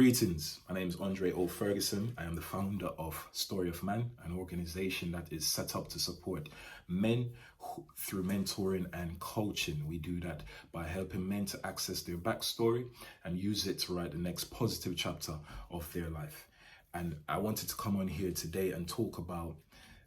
Greetings, my name is Andre O. Ferguson. I am the founder of Story of Man, an organization that is set up to support men through mentoring and coaching. We do that by helping men to access their backstory and use it to write the next positive chapter of their life. And I wanted to come on here today and talk about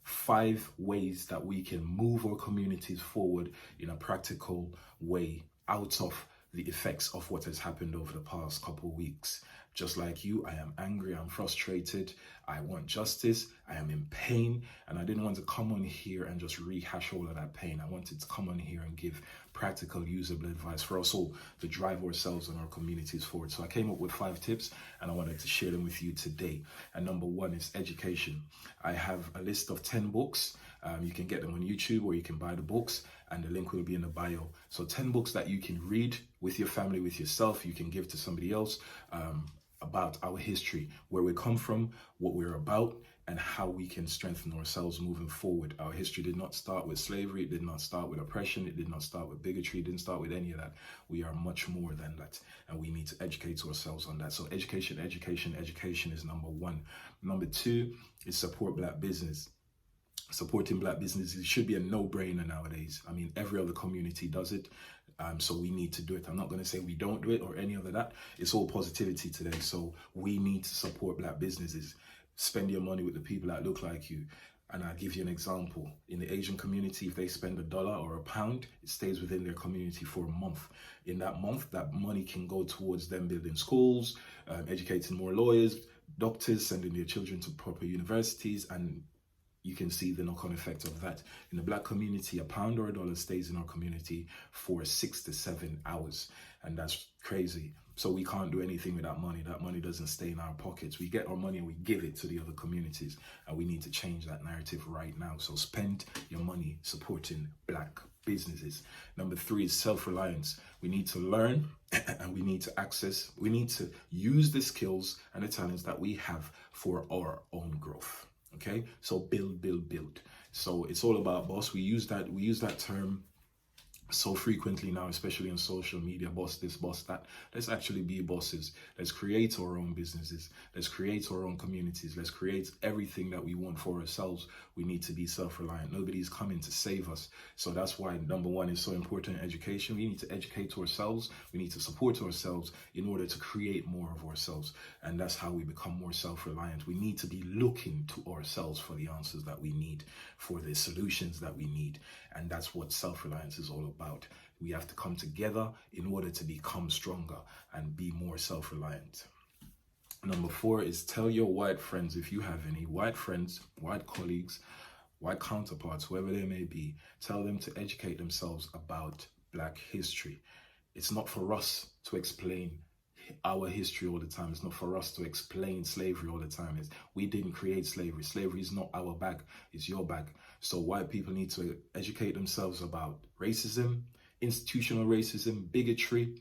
5 ways that we can move our communities forward in a practical way out of the effects of what has happened over the past couple of weeks. Just like you, I am angry, I'm frustrated, I want justice, I am in pain, and I didn't want to come on here and just rehash all of that pain. I wanted to come on here and give practical, usable advice for us all to drive ourselves and our communities forward. So I came up with 5 tips and I wanted to share them with you today. And number 1 is education. I have a list of 10 books. You can get them on YouTube or you can buy the books, and the link will be in the bio. So 10 books that you can read with your family, with yourself, you can give to somebody else, about our history, where we come from, what we're about, and how we can strengthen ourselves moving forward. Our history did not start with slavery, it did not start with oppression, it did not start with bigotry, it didn't start with any of that. We are much more than that, and we need to educate ourselves on that. So education is number 1. Number 2 is support Black business. Supporting Black businesses should be a no-brainer nowadays. I mean, every other community does it. So we need to do it. I'm not going to say we don't do it or any other that. It's all positivity today. So we need to support Black businesses. Spend your money with the people that look like you. And I'll give you an example. In the Asian community, if they spend $1 or £1, it stays within their community for a month. In that month, that money can go towards them building schools, educating more lawyers, doctors, sending their children to proper universities, and you can see the knock-on effect of that. In the Black community, £1 or $1 stays in our community for 6 to 7 hours. And that's crazy. So we can't do anything with that money. That money doesn't stay in our pockets. We get our money and we give it to the other communities. And we need to change that narrative right now. So spend your money supporting Black businesses. Number 3 is self-reliance. We need to learn and we need to use the skills and the talents that we have for our own growth. Okay, so build. So it's all about boss. We use that term so frequently now, especially on social media, boss this, boss that. Let's actually be bosses. Let's create our own businesses. Let's create our own communities. Let's create everything that we want for ourselves. We need to be self-reliant. Nobody's coming to save us. So that's why number 1 is so important in education. We need to educate ourselves. We need to support ourselves in order to create more of ourselves. And that's how we become more self-reliant. We need to be looking to ourselves for the answers that we need, for the solutions that we need. And that's what self-reliance is all about. We have to come together in order to become stronger and be more self-reliant. Number 4 is tell your white friends, if you have any white friends, white colleagues, white counterparts, whoever they may be, tell them to educate themselves about Black history. It's not for us to explain our history all the time. It's not for us to explain slavery all the time. We didn't create slavery. Slavery is not our bag, it's your bag. So white people need to educate themselves about racism, institutional racism, bigotry,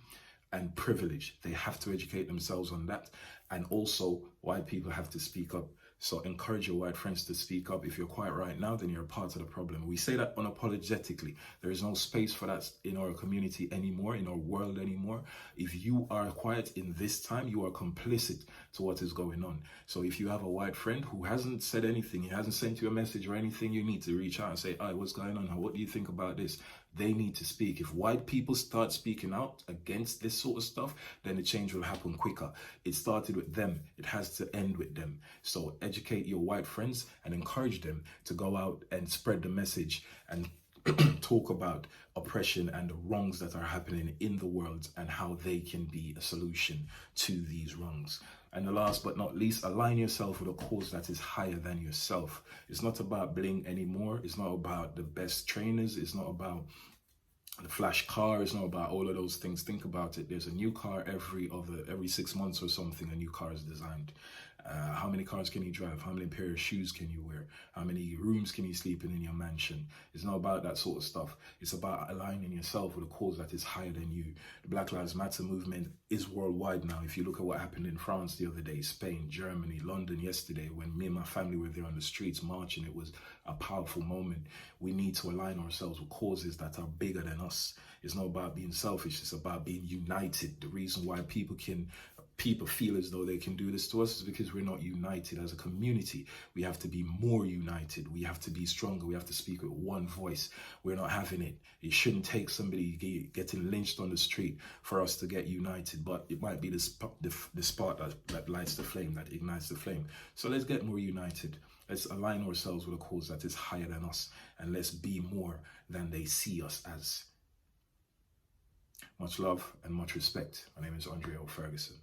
and privilege. They have to educate themselves on that. And also, white people have to speak up. So encourage your white friends to speak up. If you're quiet right now, then you're a part of the problem. We say that unapologetically. There is no space for that in our community anymore, in our world anymore. If you are quiet in this time, you are complicit to what is going on. So if you have a white friend who hasn't said anything, he hasn't sent you a message or anything, you need to reach out and say, "Hey, what's going on? What do you think about this?" They need to speak. If white people start speaking out against this sort of stuff, then the change will happen quicker. It started with them. It has to end with them. So educate your white friends and encourage them to go out and spread the message and talk about oppression and the wrongs that are happening in the world and how they can be a solution to these wrongs. And the last but not least, align yourself with a cause that is higher than yourself. It's not about bling anymore. It's not about the best trainers. It's not about the flash car. It's not about all of those things. Think about it. There's a new car every 6 months or something. A new car is designed. How many cars can you drive? How many pair of shoes can you wear? How many rooms can you sleep in your mansion? It's not about that sort of stuff. It's about aligning yourself with a cause that is higher than you. The Black Lives Matter movement is worldwide now. If you look at what happened in France the other day, Spain, Germany, London yesterday, when me and my family were there on the streets marching, it was a powerful moment. We need to align ourselves with causes that are bigger than us. It's not about being selfish. It's about being united. The reason why people people feel as though they can do this to us is because we're not united as a community. We have to be more united. We have to be stronger. We have to speak with one voice. We're not having it. It shouldn't take somebody getting lynched on the street for us to get united, but it might be the spark that lights the flame, that ignites the flame. So let's get more united. Let's align ourselves with a cause that is higher than us, and let's be more than they see us as. Much love and much respect. My name is Andre O. Ferguson.